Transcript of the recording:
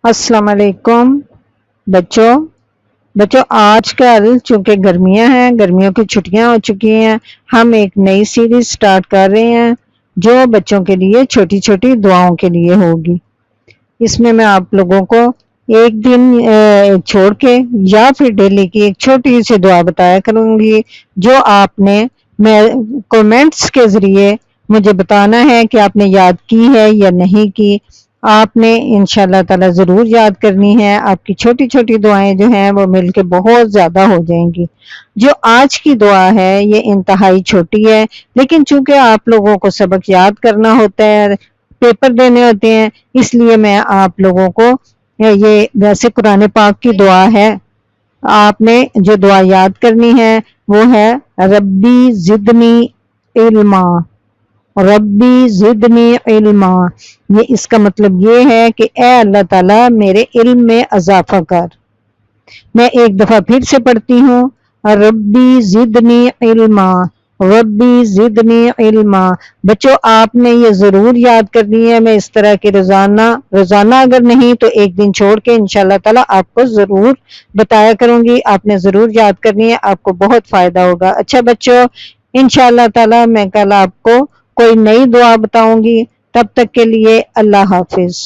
السلام علیکم بچوں بچوں آج کل چونکہ گرمیاں ہیں، گرمیوں کی چھٹیاں ہو چکی ہیں، ہم ایک نئی سیریز سٹارٹ کر رہے ہیں جو بچوں کے لیے چھوٹی چھوٹی دعاؤں کے لیے ہوگی۔ اس میں آپ لوگوں کو ایک دن چھوڑ کے یا پھر ڈیلی کی ایک چھوٹی سی دعا بتایا کروں گی، جو آپ نے کومنٹس کے ذریعے مجھے بتانا ہے کہ آپ نے یاد کی ہے یا نہیں کی۔ آپ نے انشاءاللہ تعالی ضرور یاد کرنی ہے۔ آپ کی چھوٹی چھوٹی دعائیں جو ہیں وہ مل کے بہت زیادہ ہو جائیں گی۔ جو آج کی دعا ہے یہ انتہائی چھوٹی ہے، لیکن چونکہ آپ لوگوں کو سبق یاد کرنا ہوتا ہے، پیپر دینے ہوتے ہیں، اس لیے میں آپ لوگوں کو یہ ویسے قرآن پاک کی دعا ہے، آپ نے جو دعا یاد کرنی ہے وہ ہے ربی زدنی علما، ربی زدنی علما۔ یہ اس کا مطلب یہ ہے کہ اے اللہ تعالیٰ میرے علم میں اضافہ کر۔ میں ایک دفعہ پھر سے پڑھتی ہوں، ربی زدنی علما، ربی زدنی علما۔ بچوں آپ نے یہ ضرور یاد کرنی ہے۔ میں اس طرح کی روزانہ اگر نہیں تو ایک دن چھوڑ کے انشاءاللہ تعالیٰ آپ کو ضرور بتایا کروں گی، آپ نے ضرور یاد کرنی ہے، آپ کو بہت فائدہ ہوگا۔ اچھا بچوں، انشاءاللہ تعالیٰ میں کل آپ کو کوئی نئی دعا بتاؤں گی، تب تک کے لیے اللہ حافظ۔